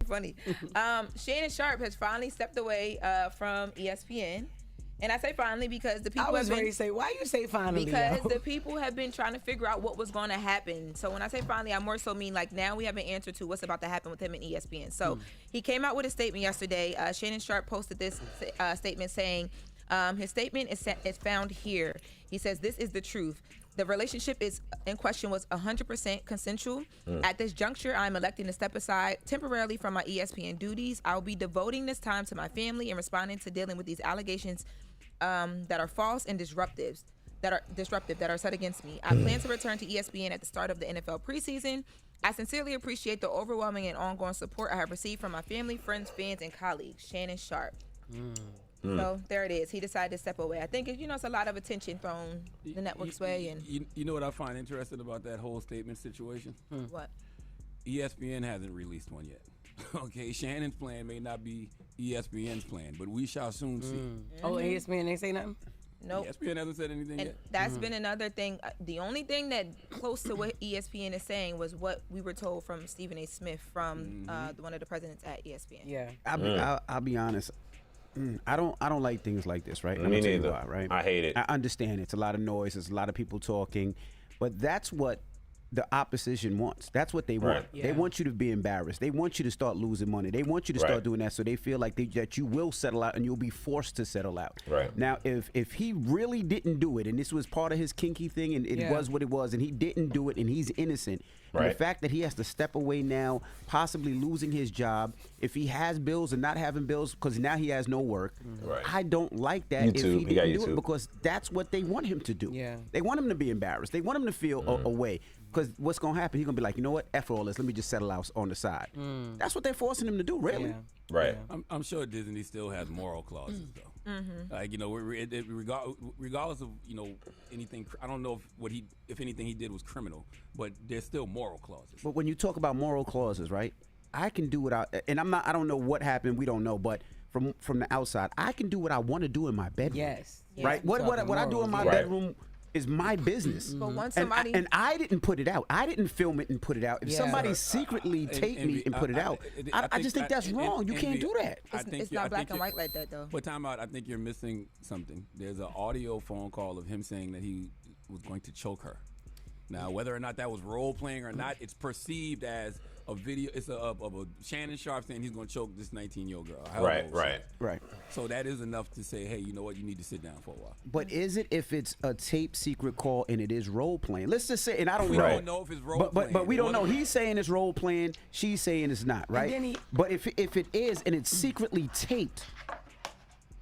funny. Shannon Sharpe has finally stepped away from ESPN. And I say finally because the people I was ready to say, why you say finally? Because the people have been trying to figure out what was going to happen. So when I say finally, I more so mean like now we have an answer to what's about to happen with him and ESPN. So he came out with a statement yesterday. Shannon Sharpe posted this statement saying, his statement is found here. He says, "This is the truth. The relationship is in question was 100% consensual. At this juncture, I'm electing to step aside temporarily from my ESPN duties. I'll be devoting this time to my family and responding to dealing with these allegations that are false and disruptive that are set against me. I plan to return to ESPN at the start of the NFL preseason. I sincerely appreciate the overwhelming and ongoing support I have received from my family, friends, fans, and colleagues." Shannon Sharpe. So there it is. He decided to step away. I think it's a lot of attention thrown the network's way. And you know what I find interesting about that whole statement situation? What? ESPN hasn't released one yet. Okay, Shannon's plan may not be ESPN's plan, but we shall soon see. Oh, ESPN ain't say nothing? Nope. ESPN hasn't said anything And yet. that's been another thing. The only thing that close to what ESPN is saying was what we were told from Stephen A. Smith from one of the presidents at ESPN. Yeah. I'll be honest. I don't like things like this, right? Me neither. Why, right? I hate it. I understand it's a lot of noise. There's a lot of people talking, but that's what the opposition wants. That's what they want. Right. Yeah. They want you to be embarrassed. They want you to start losing money. They want you to start doing that, so they feel like that you will settle out and you'll be forced to settle out. Right. Now, if he really didn't do it, and this was part of his kinky thing, and it was what it was, and he didn't do it, and he's innocent, and the fact that he has to step away now, possibly losing his job, if he has bills and not having bills, because now he has no work, I don't like that if he didn't do it, because that's what they want him to do. Yeah. They want him to be embarrassed. They want him to feel away. Because what's going to happen, he's going to be like, you know what, F all this, let me just settle out on the side. That's what they're forcing him to do, really. Yeah. Right. I'm sure Disney still has moral clauses, though. Like, regardless of anything, I don't know if anything he did was criminal, but there's still moral clauses. But when you talk about moral clauses, right, I can do what and I don't know what happened, we don't know, but from the outside, I can do what I want to do in my bedroom. Yes. Right? What I do in my bedroom is my business. But once somebody and I didn't put it out. I didn't film it and put it out. If somebody secretly taped me and put it out, I just think that's wrong. You can't do that. It's not black and white like that, though. But time out, I think you're missing something. There's an audio phone call of him saying that he was going to choke her. Now, whether or not that was role playing or not, it's perceived as a video. It's of a Shannon Sharpe saying he's going to choke this 19-year-old girl. Right. So that is enough to say, hey, you know what? You need to sit down for a while. But is it if it's a taped secret call and it is role playing? Let's just say, and I don't We know. don't know if it's role playing. But we don't know. He's saying it's role playing. She's saying it's not, right? But if it is and it's secretly taped,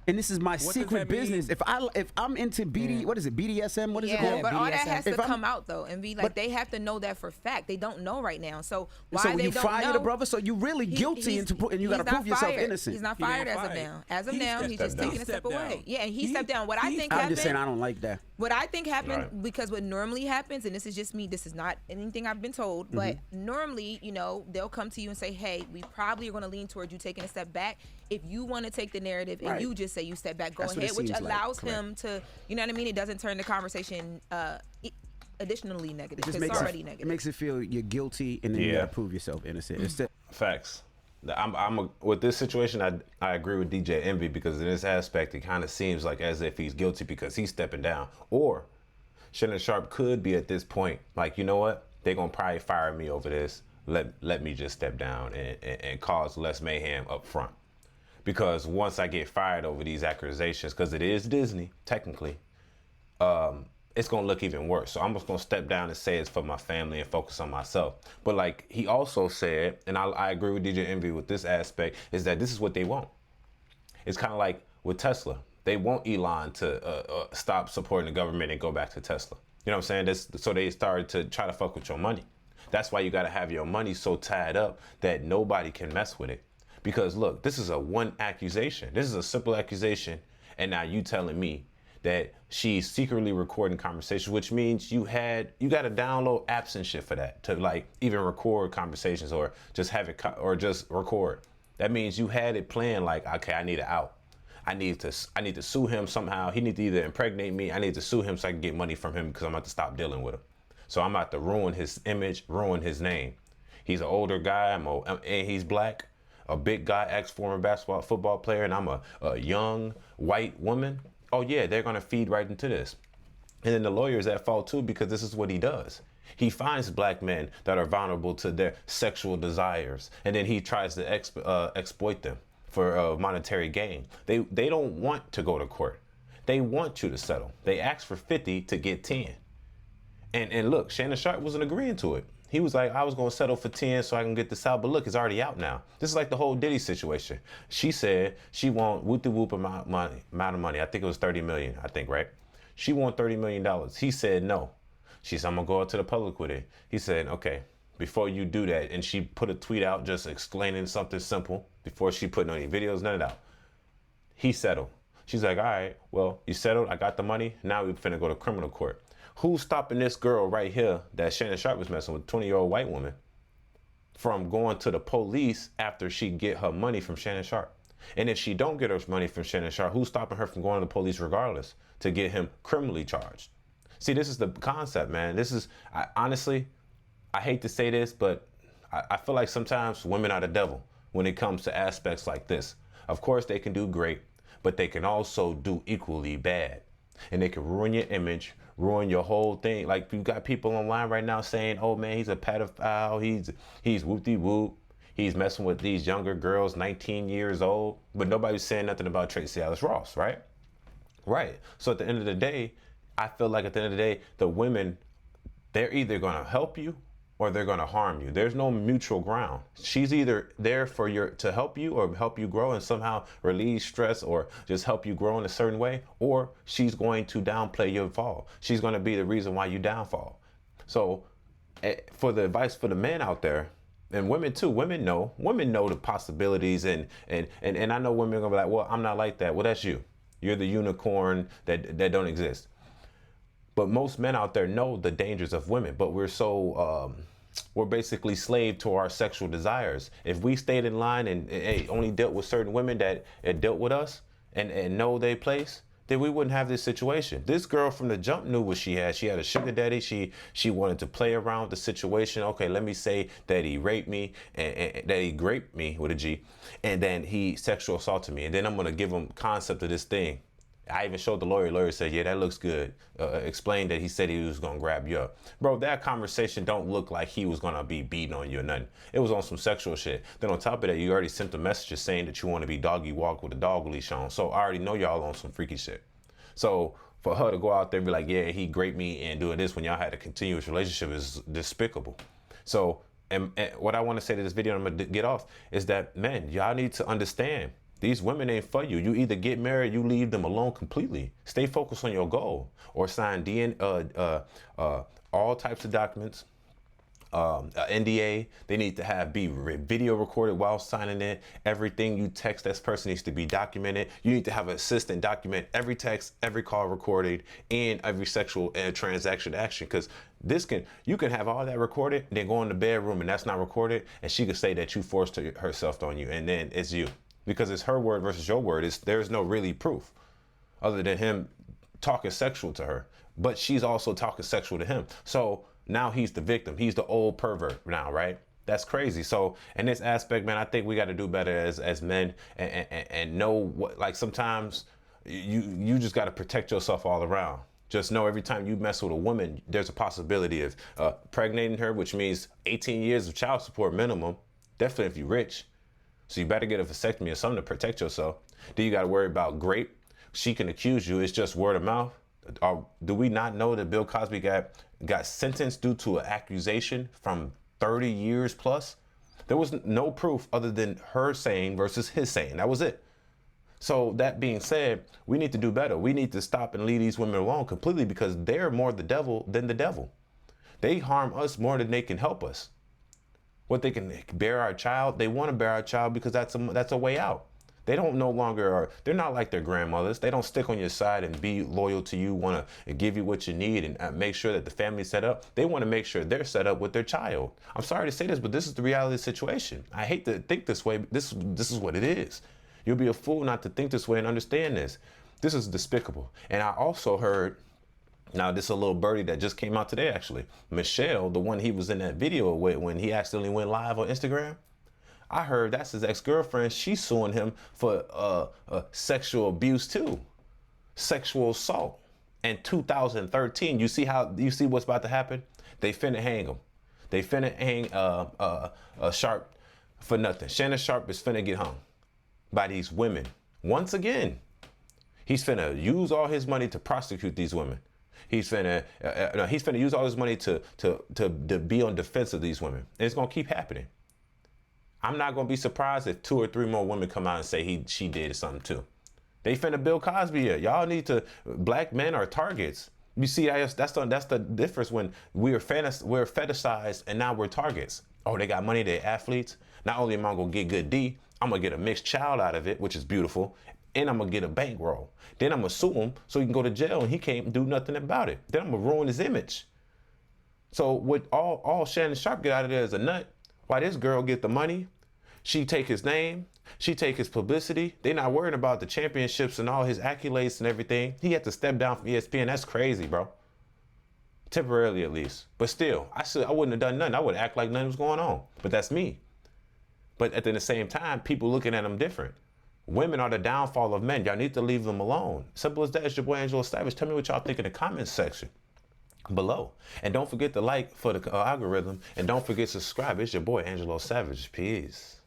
and this is my secret business. If I'm into what is it, BDSM? What is it called? But all that has to If I'm- come out though, and be like, they have to know that for fact. They don't know right now. So why So they you don't fire know? the brother, so you really guilty, and you got to he's not prove yourself fired. innocent. He's not He fired ain't as of fired. now. As of He now, he's just stepped taking a step down. away. Yeah, and he stepped down. What I think I'm happened. just saying I don't like that. What I think happened, because what normally happens, and this is just me, this is not anything I've been told, but normally, they'll come to you and say, hey, we probably are going to lean towards you taking a step back. If you want to take the narrative and you just say you step back, go That's what ahead, it which seems like. allows him to, you know what I mean? It doesn't turn the conversation additionally negative, because it's already negative. It makes it feel you're guilty, and then you got to prove yourself innocent. It's Facts. With this situation, I agree with DJ Envy, because in this aspect, it kind of seems like as if he's guilty because he's stepping down. Or Shannon Sharpe could be at this point like, you know what? They're going to probably fire me over this. Let me just step down and cause less mayhem up front. Because once I get fired over these accusations, because it is Disney, technically, it's going to look even worse. So I'm just going to step down and say it's for my family and focus on myself. But like he also said, and I agree with DJ Envy with this aspect, is that this is what they want. It's kind of like with Tesla. They want Elon to stop supporting the government and go back to Tesla. You know what I'm saying? So they started to try to fuck with your money. That's why you got to have your money so tied up that nobody can mess with it. Because look, this is a one accusation. This is a simple accusation. And now you telling me that she's secretly recording conversations, which means you got to download apps and shit for that to like even record conversations or just have it or just record. That means you had it planned like, okay, I need it out. I need to sue him somehow. He needs to either impregnate me. I need to sue him so I can get money from him because I'm about to stop dealing with him. So I'm about to ruin his image, ruin his name. He's an older guy, and he's black. a big guy, ex-former football player, and I'm a young white woman, oh yeah, they're gonna feed right into this. And then the lawyer's at fault too, because this is what he does. He finds black men that are vulnerable to their sexual desires, and then he tries to exploit them for monetary gain. They don't want to go to court. They want you to settle. They ask for 50 to get 10. And look, Shannon Sharpe wasn't agreeing to it. He was like, I was going to settle for 10 so I can get this out. But look, it's already out now. This is like the whole Diddy situation. She said she want whoop-de-whoop amount of money. I think it was 30 million, I think, right? She want $30 million. He said no. She said, I'm going to go out to the public with it. He said, okay, before you do that. And she put a tweet out just explaining something simple before she put any videos, none of that. He settled. She's like, all right, well, you settled. I got the money. Now we finna go to criminal court. Who's stopping this girl right here that Shannon Sharpe was messing with, 20-year-old white woman, from going to the police after she get her money from Shannon Sharpe? And if she don't get her money from Shannon Sharpe, who's stopping her from going to the police regardless to get him criminally charged? See, this is the concept, man. This is, honestly, I hate to say this, but I feel like sometimes women are the devil when it comes to aspects like this. Of course, they can do great, but they can also do equally bad. And they can ruin your image, ruin your whole thing. Like, you got people online right now saying, oh man, he's a pedophile, he's whoop-de-whoop, he's messing with these younger girls, 19 years old, but nobody's saying nothing about Tracy Ellis Ross, right? Right. So at the end of the day, I feel like at the end of the day, the women, they're either gonna help you or they're gonna harm you. There's no mutual ground. She's either there for to help you or help you grow and somehow relieve stress or just help you grow in a certain way, or she's going to downplay your fall. She's gonna be the reason why you downfall. So for the advice for the men out there, and women too, women know the possibilities, and I know women are gonna be like, well, I'm not like that. Well, that's you. You're the unicorn that don't exist. But most men out there know the dangers of women, but we're basically slave to our sexual desires. If we stayed in line and only dealt with certain women that dealt with us and know their place, then we wouldn't have this situation. This girl from the jump knew what she had. She had a sugar daddy. She wanted to play around with the situation. Okay, let me say that he raped me and that he graped me with a G, and then he sexual assaulted me. And then I'm gonna give him concept of this thing. I even showed the lawyer. Lawyer said, yeah, that looks good. Explained that he said he was going to grab you up. Bro, that conversation don't look like he was going to be beating on you or nothing. It was on some sexual shit. Then on top of that, you already sent the messages saying that you want to be doggy walk with a dog leash on. So I already know y'all on some freaky shit. So for her to go out there and be like, yeah, he raped me and doing this when y'all had a continuous relationship is despicable. So, and what I want to say to this video, I'm going to get off, is that, man, y'all need to understand. These women ain't for you. You either get married, you leave them alone completely. Stay focused on your goal, or sign all types of documents, NDA. They need to be video recorded while signing it. Everything you text this person needs to be documented. You need to have an assistant document every text, every call recorded, and every sexual transaction action. Because you can have all that recorded, then go in the bedroom and that's not recorded, and she could say that you forced herself on you, and then it's you. Because it's her word versus your word. There's no really proof other than him talking sexual to her. But she's also talking sexual to him. So now he's the victim. He's the old pervert now, right? That's crazy. So in this aspect, man, I think we got to do better as men and know what, like, sometimes you just got to protect yourself all around. Just know every time you mess with a woman, there's a possibility of pregnating her, which means 18 years of child support minimum. Definitely if you're rich. So you better get a vasectomy or something to protect yourself. Then you got to worry about grape. She can accuse you. It's just word of mouth. Do we not know that Bill Cosby got sentenced due to an accusation from 30 years plus? There was no proof other than her saying versus his saying. That was it. So that being said, we need to do better. We need to stop and leave these women alone completely, because they're more the devil than the devil. They harm us more than they can help us. What they can bear our child, they want to bear our child because that's a way out. They don't no longer they're not like their grandmothers. They don't stick on your side and be loyal to you, want to give you what you need and make sure that the family's set up. They want to make sure they're set up with their child. I'm sorry to say this, but this is the reality of the situation. I hate to think this way, but this is what it is. You'll be a fool not to think this way and understand this. This is despicable. And I also heard, now this is a little birdie that just came out today actually, Michelle, the one he was in that video with when he accidentally went live on Instagram, I heard that's his ex-girlfriend. She's suing him for sexual abuse too, sexual assault. In 2013, you see what's about to happen? They finna hang him. They finna hang Sharpe for nothing. Shannon Sharpe is finna get hung by these women. Once again, he's finna use all his money to prosecute these women. He's finna use all his money to be on defense of these women. And it's gonna keep happening. I'm not gonna be surprised if 2 or 3 more women come out and say she did something too. They finna Bill Cosby it. Y'all need to. Black men are targets. You see, that's the difference when we're fetishized and now we're targets. Oh, they got money. They're athletes. Not only am I gonna get good D, I'm gonna get a mixed child out of it, which is beautiful, and I'm gonna get a bankroll. Then I'm gonna sue him so he can go to jail and he can't do nothing about it. Then I'm gonna ruin his image. So what all Shannon Sharpe get out of there is a nut. Why this girl get the money? She take his name. She take his publicity. They're not worried about the championships and all his accolades and everything. He had to step down from ESPN. That's crazy, bro. Temporarily, at least. But still, I wouldn't have done nothing. I would act like nothing was going on. But that's me. But at the same time, people looking at them different. Women are the downfall of men. Y'all need to leave them alone. Simple as that. It's your boy Angelo Savage. Tell me what y'all think in the comments section below. And don't forget to like for the algorithm. And don't forget to subscribe. It's your boy Angelo Savage. Peace.